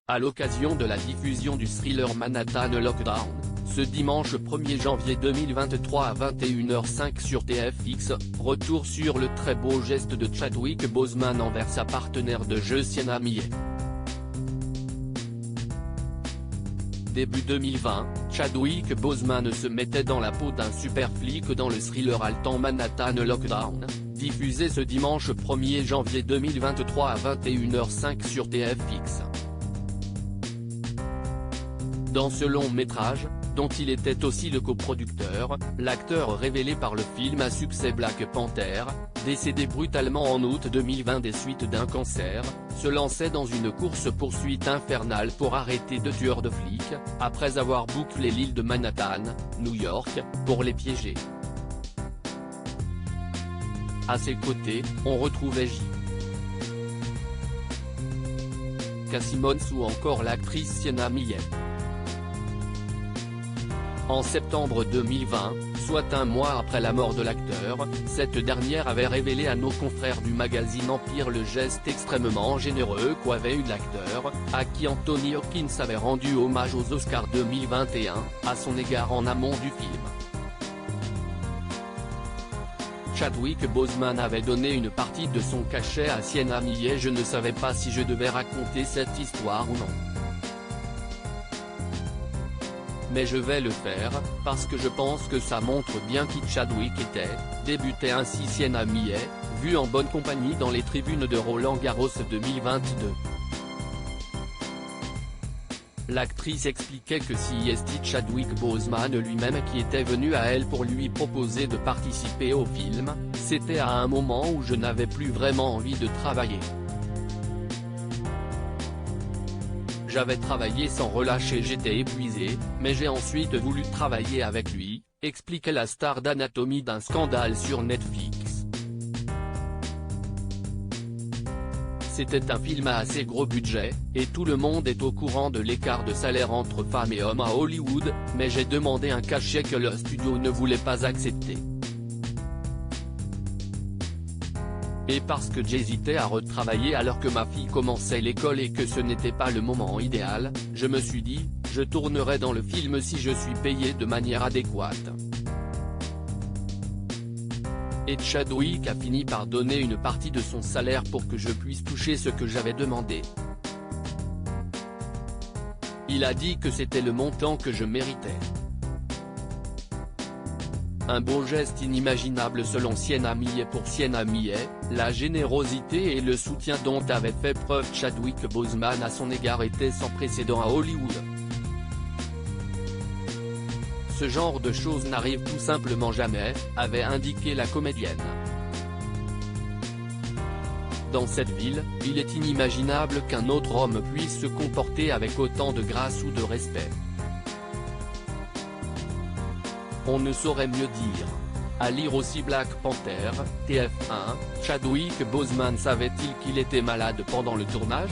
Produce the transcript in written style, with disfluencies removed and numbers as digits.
À l'occasion de la diffusion du thriller Manhattan Lockdown, ce dimanche 1er janvier 2023 à 21h05 sur TFX, retour sur le très beau geste de Chadwick Boseman envers sa partenaire de jeu Sienna Miller. Début 2020, Chadwick Boseman se mettait dans la peau d'un super flic dans le thriller haletant Manhattan Lockdown, diffusé ce dimanche 1er janvier 2023 à 21h05 sur TFX. Dans ce long métrage, dont il était aussi le coproducteur, l'acteur révélé par le film à succès Black Panther, décédé brutalement en août 2020 des suites d'un cancer, se lançait dans une course-poursuite infernale pour arrêter deux tueurs de flics, après avoir bouclé l'île de Manhattan, New York, pour les piéger. À ses côtés, on retrouvait J.K. Simmons ou encore l'actrice Sienna Miller. En septembre 2020, soit un mois après la mort de l'acteur, cette dernière avait révélé à nos confrères du magazine Empire le geste extrêmement généreux qu'avait eu l'acteur, à qui Anthony Hopkins avait rendu hommage aux Oscars 2021, à son égard en amont du film. Chadwick Boseman avait donné une partie de son cachet à Sienna Miller. Je ne savais pas si je devais raconter cette histoire ou non. Mais je vais le faire, parce que je pense que ça montre bien qui Chadwick était, débutait ainsi Sienna Miller, vue en bonne compagnie dans les tribunes de Roland Garros 2022. L'actrice expliquait que c'était Chadwick Boseman lui-même qui était venu à elle pour lui proposer de participer au film, c'était à un moment où je n'avais plus vraiment envie de travailler. J'avais travaillé sans relâcher, j'étais épuisé, mais j'ai ensuite voulu travailler avec lui, expliquait la star d'Anatomie d'un scandale sur Netflix. C'était un film à assez gros budget, et tout le monde est au courant de l'écart de salaire entre femmes et hommes à Hollywood, mais j'ai demandé un cachet que le studio ne voulait pas accepter. Et parce que j'hésitais à retravailler alors que ma fille commençait l'école et que ce n'était pas le moment idéal, je me suis dit, je tournerai dans le film si je suis payé de manière adéquate. Et Chadwick a fini par donner une partie de son salaire pour que je puisse toucher ce que j'avais demandé. Il a dit que c'était le montant que je méritais. Un beau geste inimaginable selon Sienna Miller. Pour Sienna Miller, la générosité et le soutien dont avait fait preuve Chadwick Boseman à son égard étaient sans précédent à Hollywood. Ce genre de choses n'arrive tout simplement jamais, avait indiqué la comédienne. Dans cette ville, il est inimaginable qu'un autre homme puisse se comporter avec autant de grâce ou de respect. On ne saurait mieux dire. À lire aussi Black Panther, TF1, Chadwick Boseman savait-il qu'il était malade pendant le tournage ?